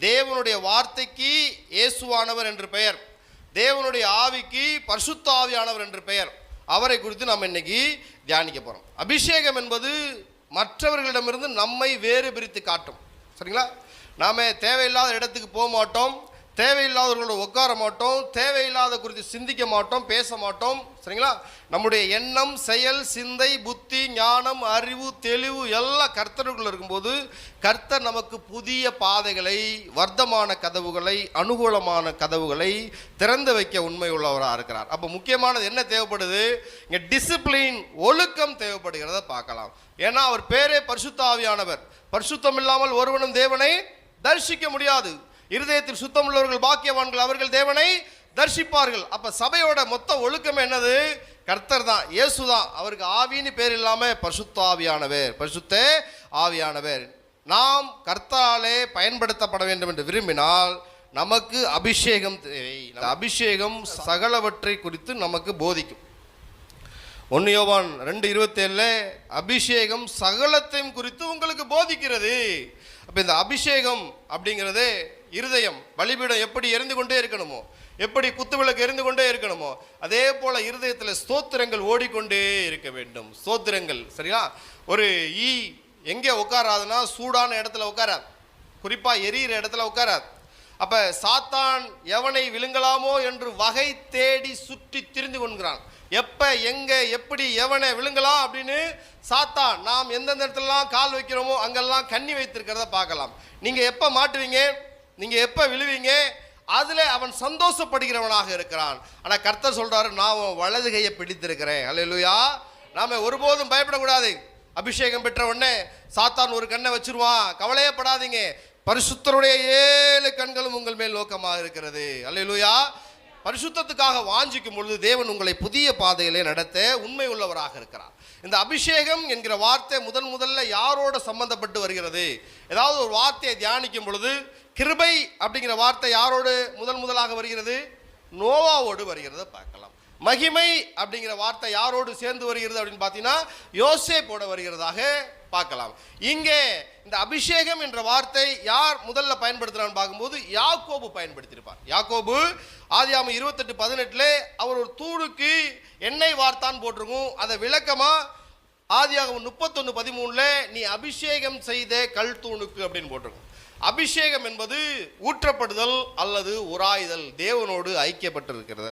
தேவனுடைய வார்த்தைக்கு இயேசுவானவர் என்று பெயர், தேவனுடைய ஆவிக்கு பரிசுத்த ஆவியானவர் என்று பெயர். அவரை குறித்து நாம் இன்னைக்கு தியானிக்க போகிறோம். அபிஷேகம் என்பது மற்றவர்களிடமிருந்து நம்மை வேறு பிரித்து காட்டும். சரிங்களா? நாம் தேவையில்லாத இடத்துக்கு போக மாட்டோம், தேவையில்லாதவர்களோட உட்கார மாட்டோம், தேவையில்லாத குறித்து சிந்திக்க மாட்டோம், பேச மாட்டோம். சரிங்களா? நம்முடைய எண்ணம், செயல், சிந்தை, புத்தி, ஞானம், அறிவு, தெளிவு எல்லாம் கர்த்தருக்குள்ள இருக்கும்போது கர்த்தர் நமக்கு புதிய பாதைகளை, வர்த்தமான கதவுகளை, அனுகூலமான கதவுகளை திறந்து வைக்க உண்மை உள்ளவராக இருக்கிறார். அப்போ முக்கியமானது என்ன தேவைப்படுது? இங்கே டிசிப்ளின், ஒழுக்கம் தேவைப்படுகிறத பார்க்கலாம். ஏன்னா அவர் பேரே பரிசுத்த ஆவியானவர். பரிசுத்தம் இல்லாமல் ஒருவனும் தேவனை தரிசிக்க முடியாது. இருதயத்தில் சுத்தம் உள்ளவர்கள் பாக்கியவான்கள், அவர்கள் தேவனை தரிசிப்பார்கள். அப்ப சபையோட மொத்த ஒழுக்கம் என்னது? கர்த்தர் தான், இயேசு தான். அவருக்கு ஆவின்னு பேர் இல்லாம பரிசுத்த ஆவியானவர், பரிசுத்த ஆவியானவர். நாம் கர்த்தராலே பயன்படுத்தப்பட வேண்டும் என்று விரும்பினால் நமக்கு அபிஷேகம் தேவை. அபிஷேகம் சகலவற்றை குறித்து நமக்கு போதிக்கும். 1 யோவான் 2:27 அபிஷேகம் சகலத்தையும் குறித்து உங்களுக்கு போதிக்கிறது. அப்ப இந்த அபிஷேகம் அப்படிங்கிறது இருதயம், பலிபீடம் எப்படி எரிந்து கொண்டே இருக்கணுமோ, எப்படி குத்துவிளக்கு எரிந்து கொண்டே இருக்கணுமோ, அதே போல இருதயத்தில் ஸ்தோத்திரங்கள் ஓடிக்கொண்டே இருக்க வேண்டும். ஸ்தோத்திரங்கள். சரியா? ஒரு ஈ எங்கே உட்காராதுன்னா சூடான இடத்துல உட்காராது, குறிப்பா எரியிற இடத்துல உட்காராது. அப்ப சாத்தான் எவனை விழுங்கலாமோ என்று வகை தேடி சுற்றி திரிந்து கொள்கிறான். எப்ப, எங்க, எப்படி, எவனை விழுங்கலாம் அப்படின்னு சாத்தான் நாம் எந்தெந்த இடத்துலலாம் கால் வைக்கிறோமோ அங்கெல்லாம் கண்ணி வைத்திருக்கிறத பார்க்கலாம். நீங்க எப்ப மாட்டுவீங்க, நீங்க எப்ப விழுவீங்க, அதுல அவன் சந்தோஷப்படுகிறவனாக இருக்கிறான். ஆனா கர்த்தர் சொல்றாரு, நான் உன் வலது கையை பிடித்திருக்கிறேன். அல்லேலூயா. நாம ஒருபோதும் பயப்படக்கூடாது. அபிஷேகம் பெற்ற உடனே சாத்தான் ஒரு கண்ணை வச்சிருவான், கவலையே படாதீங்க. பரிசுத்தருடைய 7 கண்களும் உங்கள் மேல் நோக்கமாக இருக்கிறது. அல்லேலூயா. பரிசுத்தத்துக்காக வாஞ்சிக்கும் பொழுது தேவன் உங்களை புதிய பாதையிலே நடத்த உண்மை உள்ளவராக இருக்கிறார். இந்த அபிஷேகம் என்கிற வார்த்தை முதல்ல யாரோட சம்பந்தப்பட்டு வருகிறது? ஏதாவது ஒரு வார்த்தையை தியானிக்கும் பொழுது கிருபை அப்படிங்கிற வார்த்தை யாரோடு முதலாக வருகிறது? நோவாவோடு வருகிறத பார்க்கலாம். மகிமை அப்படிங்கிற வார்த்தை யாரோடு சேர்ந்து வருகிறது அப்படின்னு பார்த்தீங்கன்னா யோசேப்போட வருகிறதாக பார்க்கலாம். இங்கே இந்த அபிஷேகம் என்ற வார்த்தை யார் முதல்ல பயன்படுத்துறான்னு பார்க்கும்போது யாக்கோபு பயன்படுத்தியிருப்பார். யாக்கோபு ஆதியாகமம் 28:18 அவர் ஒரு தூணுக்கு எண்ணெய் வார்த்தான் போட்டிருக்கும். அதை விளக்கமா ஆதியாகமம் 31:13 நீ அபிஷேகம் செய்த கல் தூணுக்கு அப்படின்னு போட்டிருக்கும். அபிஷேகம் என்பது ஊற்றப்படுதல் அல்லது உராய்தல், தேவனோடு ஐக்கியப்பட்டிருக்கிறது.